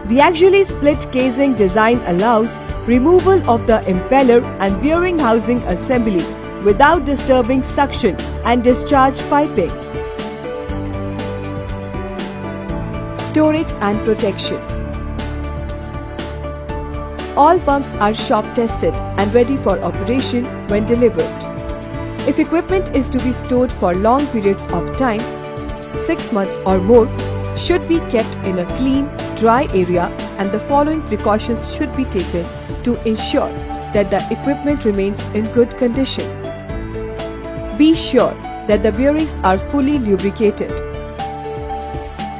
The axially split casing design allows removal of the impeller and bearing housing assembly without disturbing suction and discharge piping. Storage and protection. All pumps are shop tested and ready for operation when delivered. If equipment is to be stored for long periods of time, 6 months or more, should be kept in a clean, dry area, and the following precautions should be taken to ensure that the equipment remains in good condition. Be sure that the bearings are fully lubricated.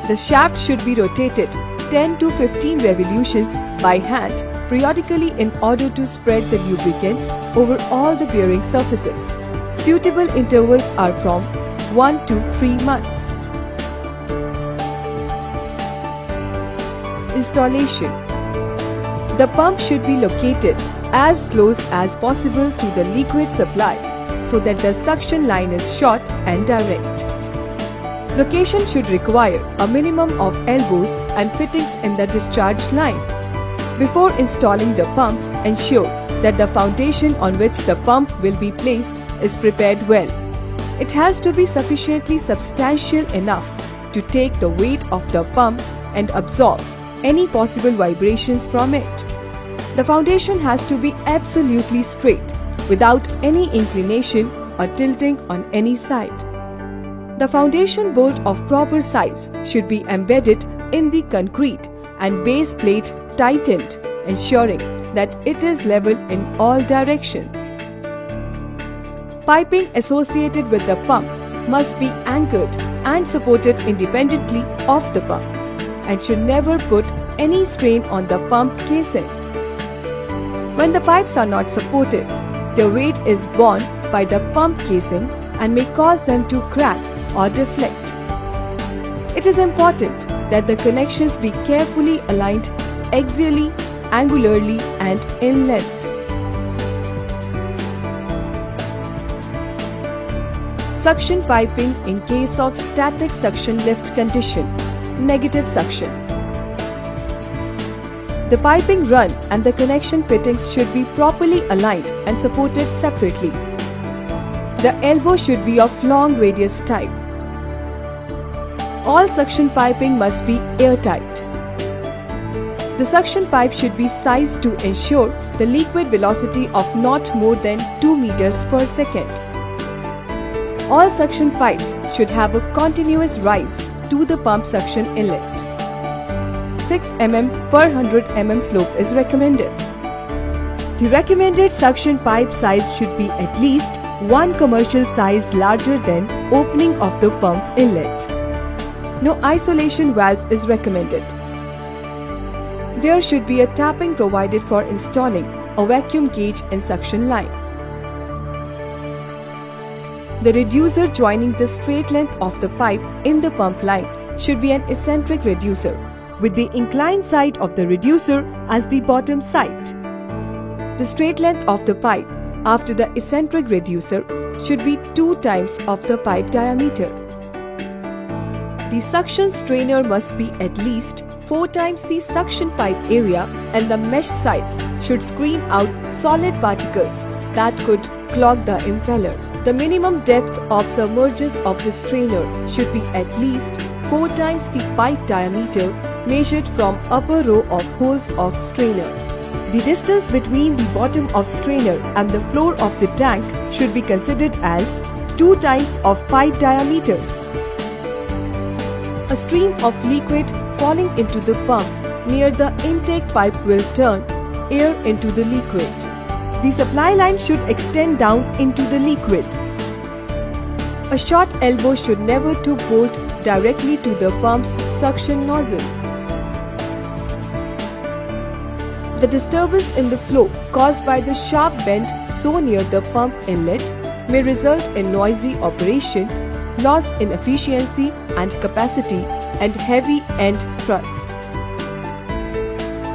The shaft should be rotated 10 to 15 revolutions by hand periodically in order to spread the lubricant over all the bearing surfaces. Suitable intervals are from 1 to 3 months. Installation. The pump should be located as close as possible to the liquid supply so that the suction line is short and direct. Location should require a minimum of elbows and fittings in the discharge line. Before installing the pump, ensure that the foundation on which the pump will be placed is prepared well. It has to be sufficiently substantial enough to take the weight of the pump and absorb any possible vibrations from it. The foundation has to be absolutely straight, without any inclination or tilting on any side. The foundation bolt of proper size should be embedded in the concrete and base plate tightened, ensuring that it is level in all directions. Piping associated with the pump must be anchored and supported independently of the pump and should never put any strain on the pump casing. When the pipes are not supported, their weight is borne by the pump casing and may cause them to crack or deflect. It is important that the connections be carefully aligned axially, angularly, and in length. Suction piping in case of static suction lift condition, negative suction. The piping run and the connection fittings should be properly aligned and supported separately. The elbow should be of long radius type. All suction piping must be airtight. The suction pipe should be sized to ensure the liquid velocity of not more than 2 meters per second. All suction pipes should have a continuous rise to the pump suction inlet. 6 mm per 100 mm slope is recommended. The recommended suction pipe size should be at least 1 commercial size larger than opening of the pump inlet. No isolation valve is recommended. There should be a tapping provided for installing a vacuum gauge in suction line. The reducer joining the straight length of the pipe in the pump line should be an eccentric reducer, with the inclined side of the reducer as the bottom side. The straight length of the pipe after the eccentric reducer should be 2 times of the pipe diameter. The suction strainer must be at least 4 times the suction pipe area, and the mesh sides should screen out solid particles that could clog the impeller. The minimum depth of submergence of the strainer should be at least 4 times the pipe diameter measured from upper row of holes of strainer. The distance between the bottom of strainer and the floor of the tank should be considered as 2 times of pipe diameters. A stream of liquid falling into the pump near the intake pipe will turn air into the liquid. The supply line should extend down into the liquid. A short elbow should never to bolt directly to the pump's suction nozzle. The disturbance in the flow caused by the sharp bend so near the pump inlet may result in noisy operation, loss in efficiency and capacity, and heavy end thrust.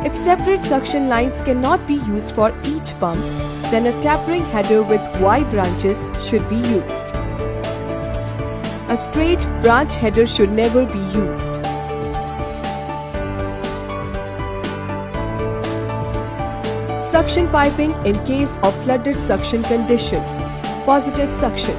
If separate suction lines cannot be used for each pump, then a tapering header with Y branches should be used. A straight branch header should never be used. Suction piping in case of flooded suction condition. Positive suction.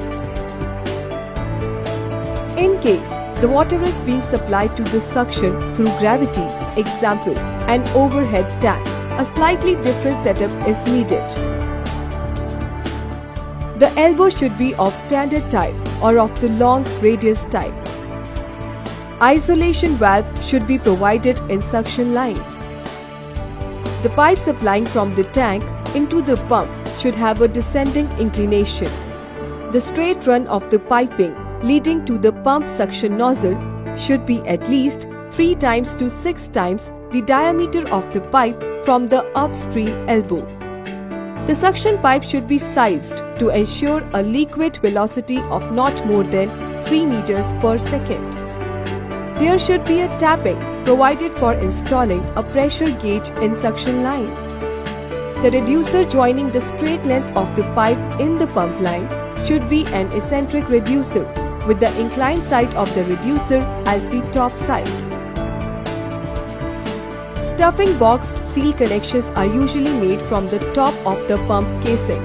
In case the water is being supplied to the suction through gravity, example, an overhead tank, a slightly different setup is needed. The elbow should be of standard type or of the long radius type. Isolation valve should be provided in suction line. The pipe supplying from the tank into the pump should have a descending inclination. The straight run of the piping leading to the pump suction nozzle should be at least 3 times to 6 times the diameter of the pipe from the upstream elbow. The suction pipe should be sized to ensure a liquid velocity of not more than 3 meters per second. There should be a tapping provided for installing a pressure gauge in suction line. The reducer joining the straight length of the pipe in the pump line should be an eccentric reducer with the inclined side of the reducer as the top side. Stuffing box seal connections are usually made from the top of the pump casing.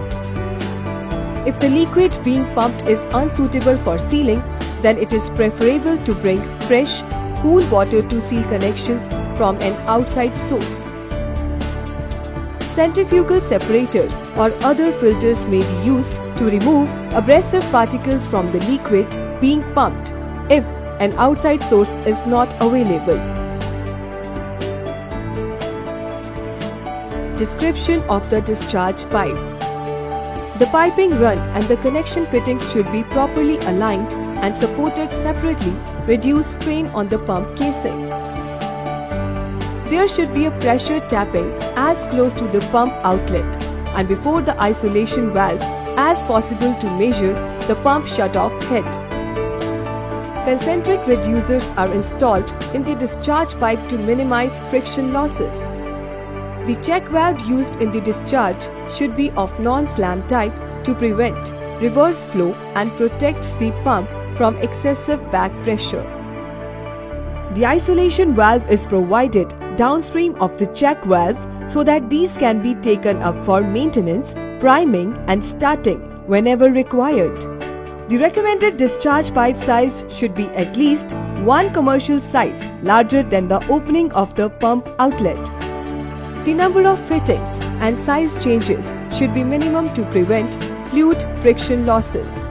If the liquid being pumped is unsuitable for sealing, then it is preferable to bring fresh, cool water to seal connections from an outside source. Centrifugal separators or other filters may be used to remove abrasive particles from the liquid being pumped if an outside source is not available. Description of the discharge pipe. The piping run and the connection fittings should be properly aligned and supported separately, reduce strain on the pump casing. There should be a pressure tapping as close to the pump outlet and before the isolation valve as possible to measure the pump shutoff head. Concentric reducers are installed in the discharge pipe to minimize friction losses. The check valve used in the discharge should be of non-slam type to prevent reverse flow and protects the pump from excessive back pressure. The isolation valve is provided downstream of the check valve so that these can be taken up for maintenance, priming and starting whenever required. The recommended discharge pipe size should be at least one commercial size larger than the opening of the pump outlet. The number of fittings and size changes should be minimum to prevent fluid friction losses.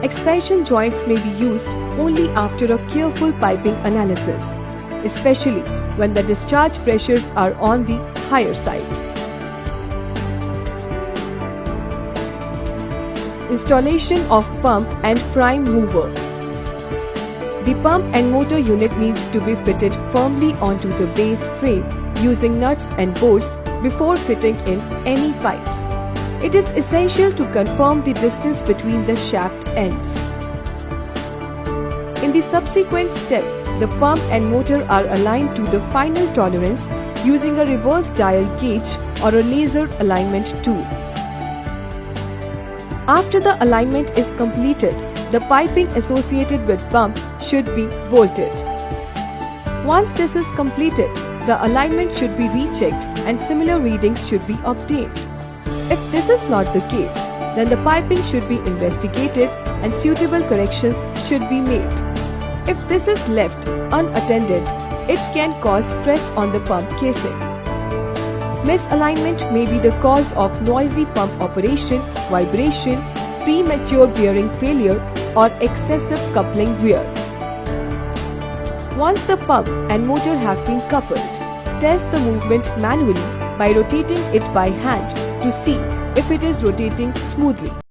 Expansion joints may be used only after a careful piping analysis, especially when the discharge pressures are on the higher side. Installation of pump and prime mover. The pump and motor unit needs to be fitted firmly onto the base frame using nuts and bolts before fitting in any pipes. It is essential to confirm the distance between the shaft ends. In the subsequent step, the pump and motor are aligned to the final tolerance using a reverse dial gauge or a laser alignment tool. After the alignment is completed, the piping associated with pump should be bolted. Once this is completed, the alignment should be rechecked and similar readings should be obtained. If this is not the case, then the piping should be investigated and suitable corrections should be made. If this is left unattended, it can cause stress on the pump casing. Misalignment may be the cause of noisy pump operation, vibration, premature bearing failure, or excessive coupling wear. Once the pump and motor have been coupled, test the movement manually by rotating it by hand to see if it is rotating smoothly.